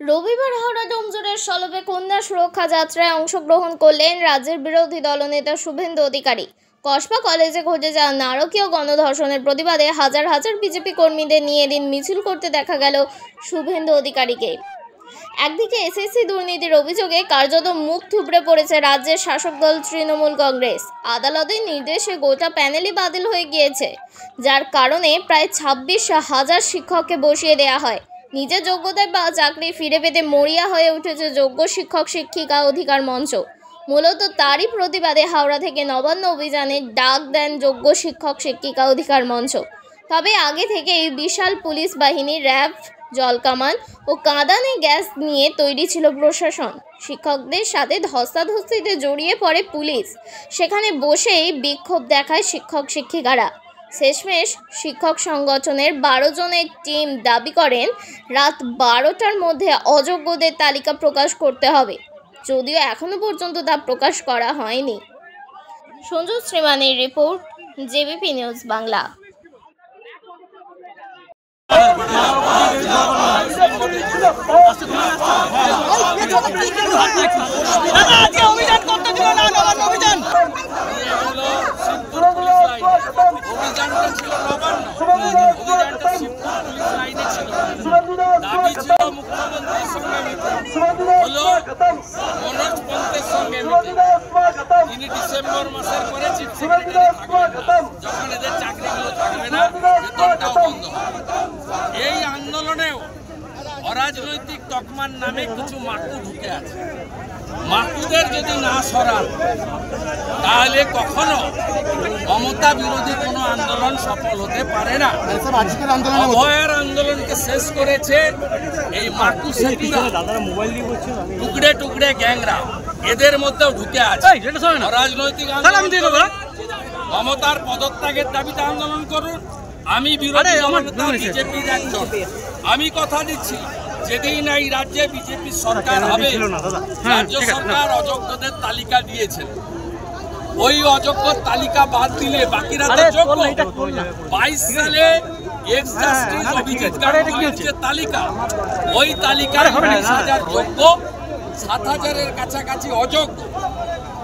রবিবার হাওড়া ডোমজুড়ের সলভে কন্যা সুরক্ষা যাত্রায় অংশগ্রহণ করলেন রাজ্যের বিরোধী দলনেতা শুভেন্দু অধিকারী। কসবা কলেজে ঘটে যাওয়া নারকীয় গণধর্ষণের প্রতিবাদে হাজার হাজার বিজেপি কর্মীদের নিয়ে এদিন মিছিল করতে দেখা গেল শুভেন্দু অধিকারীকে। একদিকে এসএসসি দুর্নীতির অভিযোগে কার্যত মুখ থুবড়ে পড়েছে রাজ্যের শাসক দল তৃণমূল কংগ্রেস। আদালতের নির্দেশে গোটা প্যানেলই বাতিল হয়ে গিয়েছে, যার কারণে প্রায় 26,000 শিক্ষককে বসিয়ে দেওয়া হয়। নিজের যোগ্যতায় বা চাকরি ফিরে পেতে মরিয়া হয়ে উঠেছে যোগ্য শিক্ষক শিক্ষিকা অধিকার মঞ্চ। মূলত তারই প্রতিবাদে হাওড়া থেকে নবান্ন অভিযানের ডাক দেন যোগ্য শিক্ষক শিক্ষিকা অধিকার মঞ্চ। তবে আগে থেকেই বিশাল পুলিশ বাহিনী, র্যাব, জলকামান ও কাঁদানে গ্যাস নিয়ে তৈরি ছিল প্রশাসন। শিক্ষকদের সাথে ধস্তাধস্তিতে জড়িয়ে পড়ে পুলিশ। সেখানে বসেই বিক্ষোভ দেখায় শিক্ষক শিক্ষিকারা। শেষমেশ শিক্ষক সংগঠনের 12 জনের টিম দাবি করেন রাত 12টার মধ্যে অযোগ্যদের তালিকা প্রকাশ করতে হবে, যদিও এখনো পর্যন্ত তা প্রকাশ করা হয়নি। সঞ্জু শ্রীমানের রিপোর্ট, জেবিপি নিউজ বাংলা। দাবি ছিল মুখ্যমন্ত্রীর সঙ্গে হলো মনোজ পন্থের সঙ্গে তিনি ডিসেম্বর মাসের পরে চিফ সেক্রেটারি থাকবেন, যখন এদের চাকরিগুলো থাকবে না, বেতনটাও বন্ধ হবে। এই আন্দোলনেও অরাজনৈতিক তকমার নামে কিছু মাকু ঢুকে আছে। মাকুদের যদি না সরান তাহলে কখনো মমতা বিরোধী কোনো আন্দোলন সফল হতে পারে না। অভয়ের আন্দোলনকে শেষ করেছে এই মাকু সেতুরা, টুকরে টুকরে গ্যাংরা, এদের মধ্যেও ঢুকে আছে। অরাজনৈতিক আন্দোলন মমতার পদত্যাগের দাবিতে আন্দোলন করুন। আমি বিরোধী বিজেপির একজন, আমি কথা দিচ্ছি যেদিন এই রাজ্যে বিজেপি সরকার হবে, রাজ্য সরকার অযোগ্যদের তালিকা দিয়েছে, ওই অযোগ্য তালিকা বাদ দিলে বাকিরা তো যোগ্য। 22 সালে এক্স জাস্টিস অভিজিৎ গাঙ্গুলির যে তালিকা, ওই তালিকায় 19,000 যোগ্য, 7,000-এর কাছাকাছি অযোগ্য।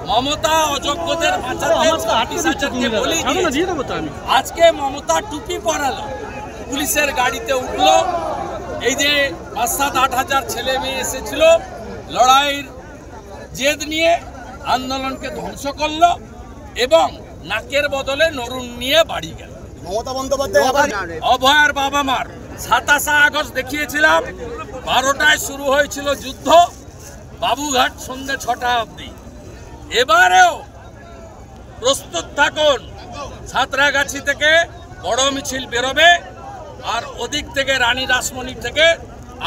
মমতা অযোগ্যদের বাঁচাতে 30,000-কে বলি আজকে মমতা টুপি পরালো, পুলিশের গাড়িতে উঠলো, এই যে 5-7-8,000 ছেলে মেয়ে এসেছিল লড়াইয়ের জেদ নিয়ে, আন্দোলনকে ধ্বংস করলো এবং নাকের বদলে নরুন নিয়ে বাড়ি গেল। মমতা বন্দ্যোপাধ্যায় অভয়ের বাবা মার 27 আগস্ট দেখিয়েছিলাম, 12টায় শুরু হয়েছিল যুদ্ধ, বাবুঘাট সন্ধ্যে 6টা অবধি। এবারেও প্রস্তুত থাকুন, সাঁতরাগাছি থেকে বড় মিছিল বেরোবে, আর ওদিক থেকে রানী রাসমণি থেকে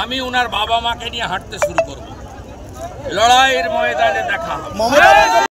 আমি ওনার বাবা মাকে নিয়ে হাঁটতে শুরু করব। লড়াইয়ের ময়দানে দেখা হবে।